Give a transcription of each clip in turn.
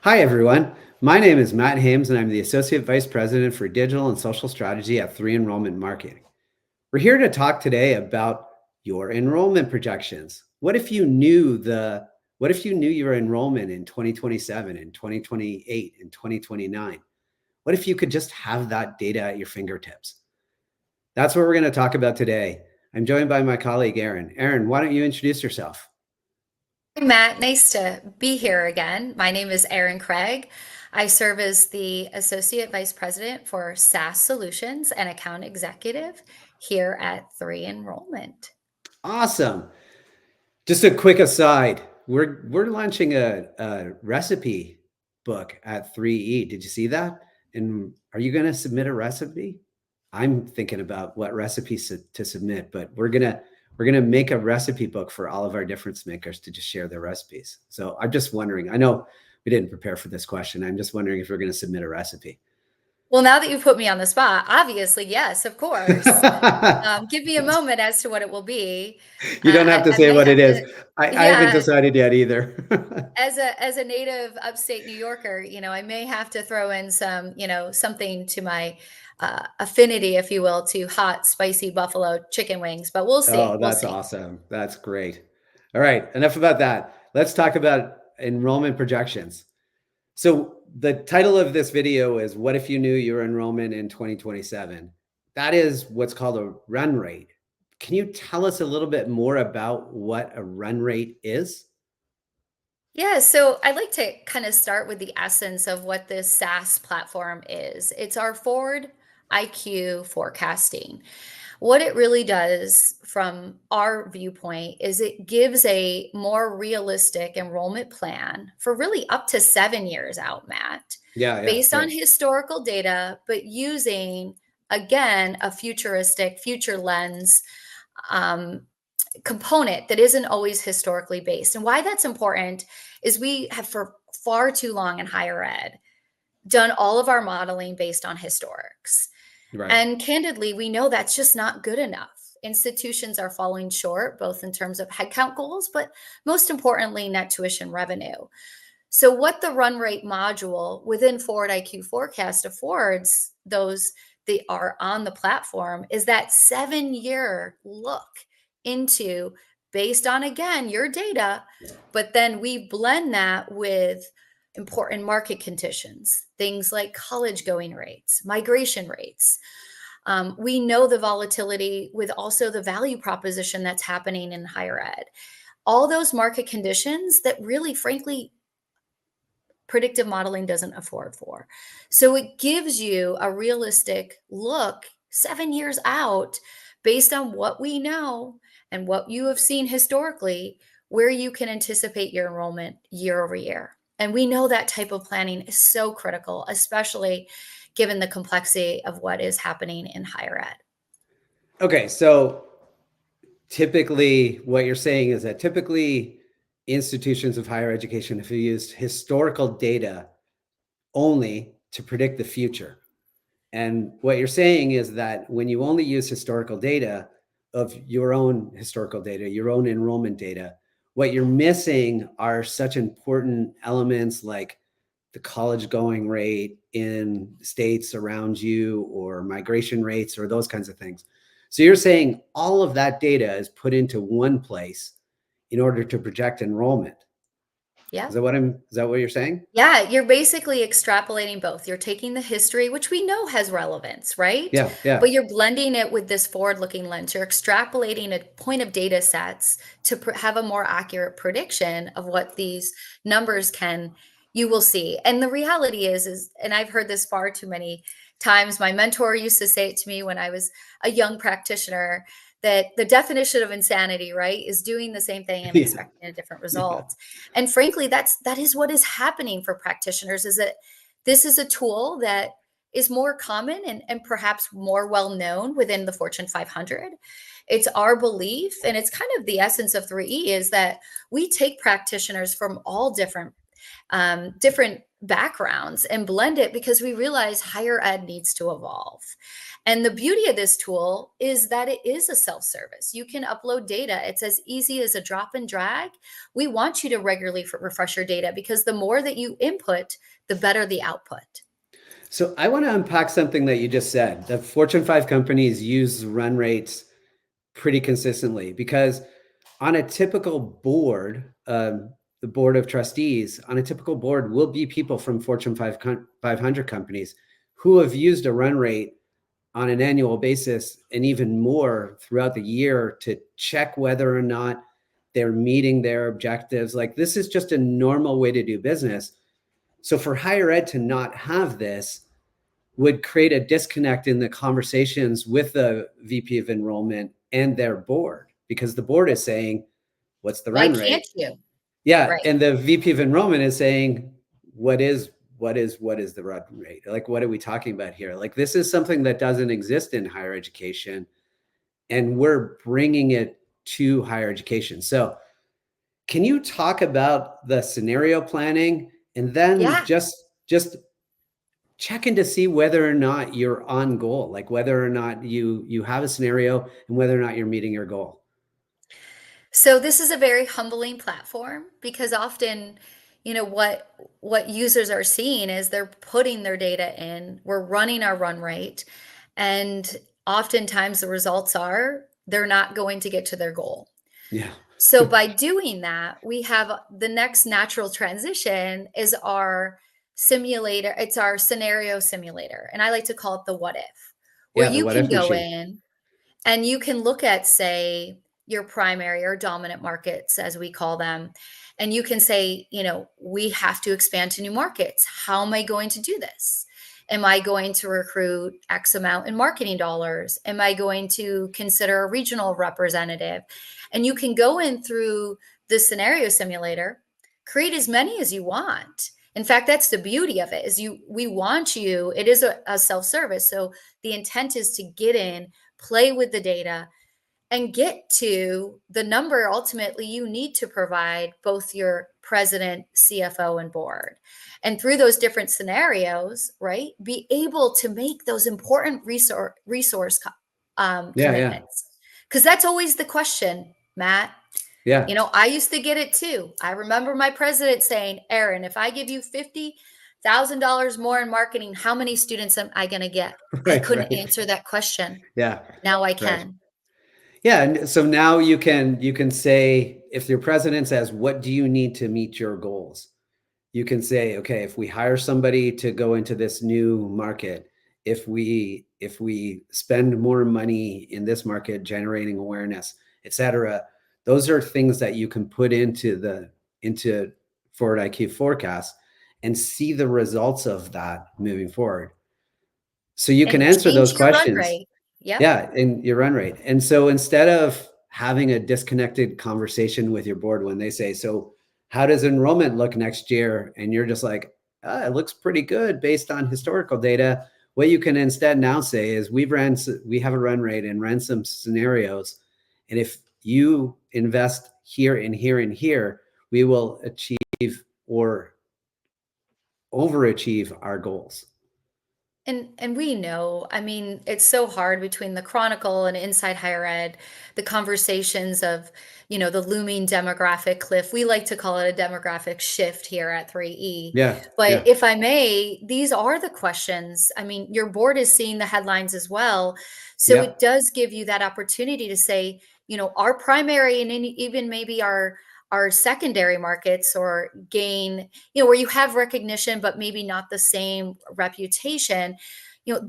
Hi, everyone. My name is Matt Hames, and I'm the Associate Vice President for Digital and Social Strategy at 3 Enrollment Marketing. We're here to talk today about your enrollment projections. What if you knew your enrollment in 2027, in 2028, in 2029? What if you could just have that data at your fingertips? That's what we're going to talk about today. I'm joined by my colleague, Erin. Erin, why don't you introduce yourself? Hi, Matt, nice to be here again. My name is Erin Craig. I serve as the Associate Vice President for SaaS Solutions and Account Executive here at 3 Enrollment. Awesome. Just a quick aside, we're launching a recipe book at 3E. Did you see that? And are you going to submit a recipe? I'm thinking about what recipes to submit, but we're gonna make a recipe book for all of our difference makers to just share their recipes. So I'm just wondering. I know we didn't prepare for this question. I'm just wondering if we're going to submit a recipe. Well, now that you put me on the spot, obviously, yes, of course. Give me a moment as to what it will be. You don't have to I say may what have it is. to, I haven't yeah, decided yet either. as a native upstate New Yorker, I may have to throw in some, something to my affinity, if you will, to hot, spicy buffalo chicken wings. But we'll see. Oh, We'll that's see. awesome. That's great. All right, enough about that. Let's talk about enrollment projections. So the title of this video is What If You Knew Your Enrollment in 2027? That is what's called a run rate. Can you tell us a little bit more about what a run rate is? Yeah, so I'd like to kind of start with the essence of what this SaaS platform is. It's our forward IQ forecasting. What it really does from our viewpoint is it gives a more realistic enrollment plan for really up to 7 years out, Matt, Yeah, yeah, based on right. historical data, but using, again, a futuristic future lens um, component that isn't always historically based. And why that's important is we have for far too long in higher ed done all of our modeling based on historics. Right. And candidly, we know that's just not good enough. Institutions are falling short, both in terms of headcount goals, but most importantly, net tuition revenue. So, what the run rate module within Forward IQ Forecast affords those that are on the platform is that 7 year look into, based on, again, your data, but then we blend that with important market conditions, things like college going rates, migration rates. We know the volatility with also the value proposition that's happening in higher ed. All those market conditions that really, frankly, predictive modeling doesn't afford for. So it gives you a realistic look 7 years out based on what we know and what you have seen historically, where you can anticipate your enrollment year over year. And we know that type of planning is so critical, especially given the complexity of what is happening in higher ed. Okay, so typically what you're saying is that typically institutions of higher education have used historical data only to predict the future. And what you're saying is that when you only use historical data of your own historical data, your own enrollment data, what you're missing are such important elements like the college going rate in states around you or migration rates or those kinds of things. So you're saying all of that data is put into one place in order to project enrollment. Yeah. Is that what you're saying? Yeah, you're basically extrapolating both. You're taking the history, which we know has relevance, right? Yeah, yeah. But you're blending it with this forward-looking lens. You're extrapolating a point of data sets to have a more accurate prediction of what these numbers you will see. And the reality is, and I've heard this far too many times. My mentor used to say it to me when I was a young practitioner that the definition of insanity, right, is doing the same thing and Yeah, expecting a different yeah. result. And frankly, that is what is happening for practitioners, is that this is a tool that is more common and perhaps more well known within the Fortune 500. It's our belief, and it's kind of the essence of 3E, is that we take practitioners from all different different backgrounds and blend it because we realize higher ed needs to evolve. And the beauty of this tool is that it is a self-service. You can upload data. It's as easy as a drop and drag. We want you to regularly refresh your data because the more that you input, the better the output. So I want to unpack something that you just said. The Fortune 5 companies use run rates pretty consistently because on a typical board, the board of trustees, on a typical board will be people from Fortune 500 companies who have used a run rate on an annual basis and even more throughout the year to check whether or not they're meeting their objectives. Like this is just a normal way to do business. So for higher ed to not have this would create a disconnect in the conversations with the VP of enrollment and their board because the board is saying, what's the Why run can't rate? you? Yeah. Right. And the VP of enrollment is saying, what is the run rate? Like, what are we talking about here? Like, this is something that doesn't exist in higher education, and we're bringing it to higher education. So can you talk about the scenario planning and then Yeah. just checking to see whether or not you're on goal, like whether or not you have a scenario and whether or not you're meeting your goal? So this is a very humbling platform because often, what users are seeing is they're putting their data in, we're running our run rate, and oftentimes the results are they're not going to get to their goal. Yeah. So by doing that, we have the next natural transition is our simulator. It's our scenario simulator. And I like to call it the what if, where Yeah, the you what can if go machine. in and you can look at, say, your primary or dominant markets, as we call them. And you can say, we have to expand to new markets. How am I going to do this? Am I going to recruit X amount in marketing dollars? Am I going to consider a regional representative? And you can go in through the scenario simulator, create as many as you want. In fact, that's the beauty of it is we want you, it is a self-service. So the intent is to get in, play with the data, and get to the number ultimately you need to provide both your president, CFO, and board. And through those different scenarios, right, be able to make those important resource Yeah, yeah, commitments. Because that's always the question, Matt. yeah. I used to get it too. I remember my president saying, Aaron, if I give you $50,000 more in marketing, how many students am I going to get? I Right, couldn't right. answer that question. Yeah, Now I right. can. Yeah, and so now you can say if your president says, "What do you need to meet your goals?" You can say, "Okay, if we hire somebody to go into this new market, if we spend more money in this market generating awareness, etc." Those are things that you can put into Forward IQ forecast and see the results of that moving forward. So you can And answer change those your run questions. rate. Yep. Yeah, and your run rate. And so instead of having a disconnected conversation with your board when they say, "So how does enrollment look next year?" And you're just like, "It looks pretty good based on historical data." What you can instead now say is, we have a run rate and ran some scenarios. And if you invest here and here and here, we will achieve or overachieve our goals. And we know, I mean, it's so hard between the Chronicle and Inside Higher Ed, the conversations of, the looming demographic cliff. We like to call it a demographic shift here at 3E. Yeah, But yeah, if I may, these are the questions. I mean, your board is seeing the headlines as well. So it yep, does give you that opportunity to say, our primary and even maybe our secondary markets or gain, where you have recognition, but maybe not the same reputation,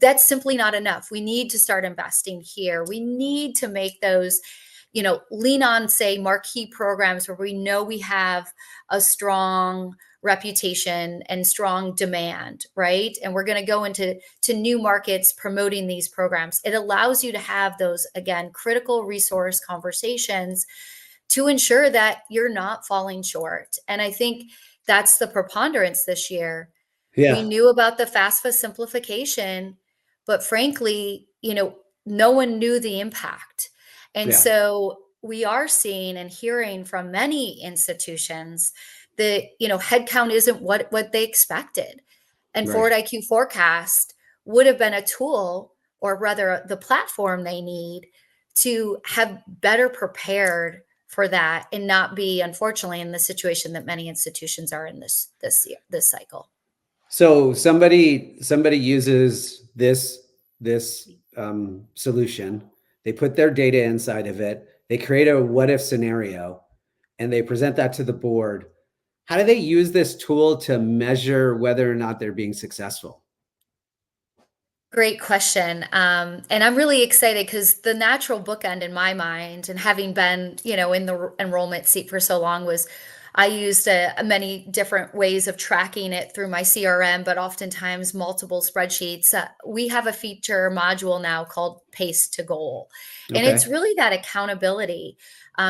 that's simply not enough. We need to start investing here. We need to make those, lean on, say, marquee programs where we know we have a strong reputation and strong demand, right? And we're going to go into new markets promoting these programs. It allows you to have those, again, critical resource conversations to ensure that you're not falling short. And I think that's the preponderance this year. We yeah, knew about the FAFSA simplification, but frankly, no one knew the impact. And yeah. so we are seeing and hearing from many institutions the headcount isn't what they expected. And Right. Forward IQ Forecast would have been a tool, or rather the platform they need to have better prepared for that and not be, unfortunately, in the situation that many institutions are in this cycle. So somebody uses this solution. They put their data inside of it. They create a what if scenario, and they present that to the board. How do they use this tool to measure whether or not they're being successful? Great question. And I'm really excited because the natural bookend in my mind, and having been, in the enrollment seat for so long, was I used many different ways of tracking it through my CRM, but oftentimes multiple spreadsheets. We have a feature module now called Pace to Goal, and it's Okay. really that accountability.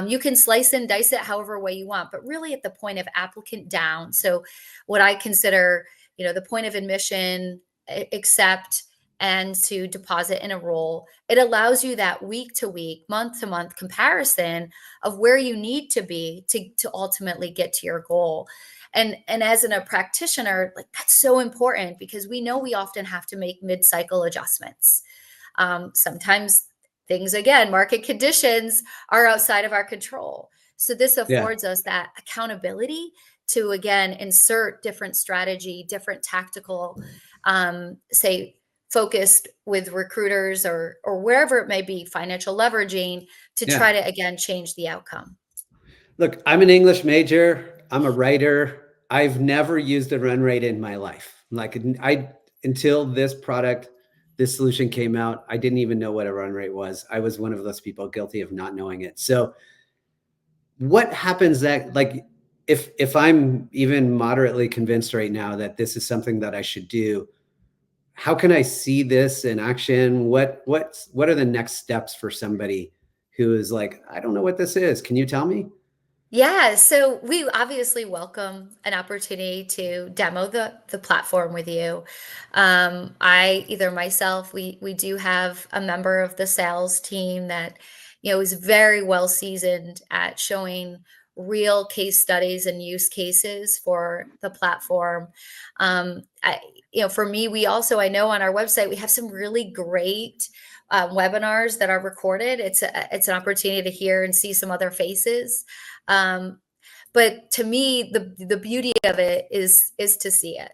You can slice and dice it however way you want, but really at the point of applicant down. So, what I consider, the point of admission, accept, and to deposit and enroll. It allows you that week to week, month to month comparison of where you need to be to ultimately get to your goal. And as a practitioner, like, that's so important because we know we often have to make mid-cycle adjustments. Sometimes things, again, market conditions are outside of our control. So this Yeah. affords us that accountability to, again, insert different strategy, different tactical, say, focused with recruiters or wherever it may be, financial leveraging, to Yeah. try to, again, change the outcome. Look, I'm an English major. I'm a writer. I've never used a run rate in my life. Like until this product, this solution came out, I didn't even know what a run rate was. I was one of those people guilty of not knowing it. So what happens that, like, if I'm even moderately convinced right now that this is something that I should do, how can I see this in action? What are the next steps for somebody who is like, I don't know what this is. Can you tell me? Yeah, so we obviously welcome an opportunity to demo the platform with you. I either myself, we do have a member of the sales team that is very well seasoned at showing real case studies and use cases for the platform. I, for me, we also, I know on our website we have some really great webinars that are recorded. It's an opportunity to hear and see some other faces. Um, but to me, the beauty of it is to see it,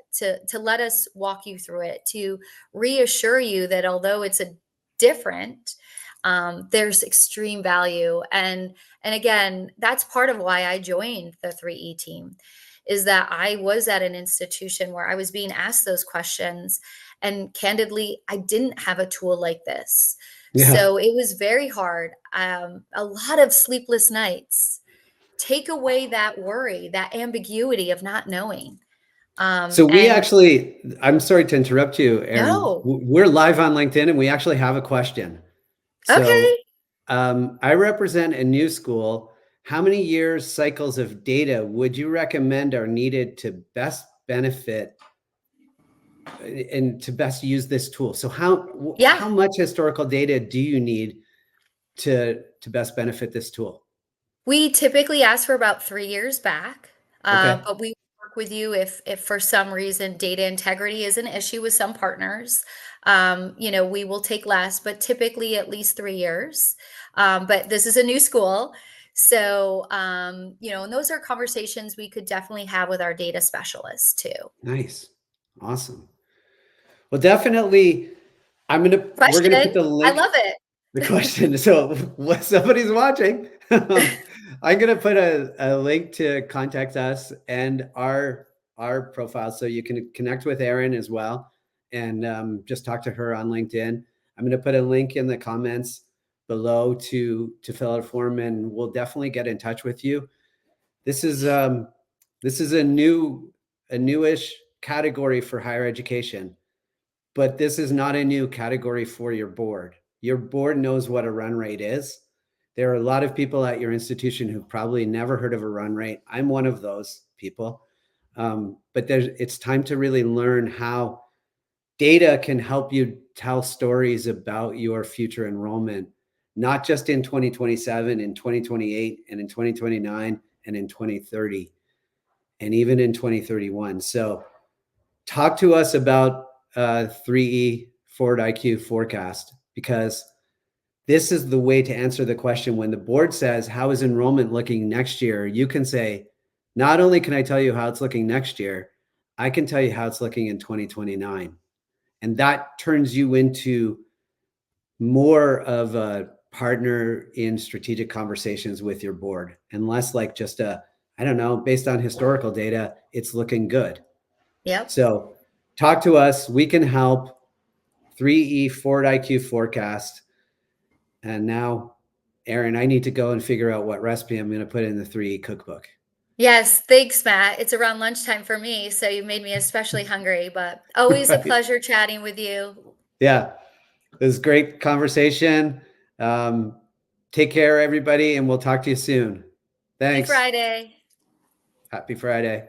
to let us walk you through it, to reassure you that although it's a different, there's extreme value. And again, that's part of why I joined the 3E team, is that I was at an institution where I was being asked those questions, and candidly, I didn't have a tool like this. Yeah. So it was very hard. A lot of sleepless nights. Take away that worry, that ambiguity of not knowing. So we And actually, I'm sorry to interrupt you, Erin. no, We're live on LinkedIn and we actually have a question. So okay. I represent a new school. How many years cycles of data would you recommend are needed to best benefit and to best use this tool? So Yeah. how much historical data do you need to best benefit this tool? We typically ask for about 3 years back, Okay. but we work with you if for some reason data integrity is an issue with some partners. We will take less, but typically at least 3 years. But this is a new school. So, and those are conversations we could definitely have with our data specialists too. Nice. Awesome. Well, definitely we're gonna put Question. the I link. love it. The question. So what somebody's watching, I'm gonna put a link to contact us and our profile so you can connect with Erin as well and just talk to her on LinkedIn. I'm gonna put a link in the comments below to fill out a form, and we'll definitely get in touch with you. This is a newish category for higher education, but this is not a new category for your board. Your board knows what a run rate is. There are a lot of people at your institution who've probably never heard of a run rate. I'm one of those people. But it's time to really learn how data can help you tell stories about your future enrollment, not just in 2027, in 2028, and in 2029, and in 2030. and even in 2031. So talk to us about 3E Forward IQ forecast, because this is the way to answer the question. When the board says, how is enrollment looking next year? You can say, not only can I tell you how it's looking next year, I can tell you how it's looking in 2029. And that turns you into more of a partner in strategic conversations with your board, and less like just a, I don't know, based on historical data, it's looking good. Yep. So talk to us. We can help. 3E Forward IQ forecast. And now, Erin, I need to go and figure out what recipe I'm going to put in the 3E cookbook. Yes, thanks, Matt. It's around lunchtime for me, so you made me especially hungry, but always a Right. pleasure chatting with you. Yeah, it was a great conversation. Take care, everybody, and we'll talk to you soon. Happy Thanks. Friday. Happy Friday.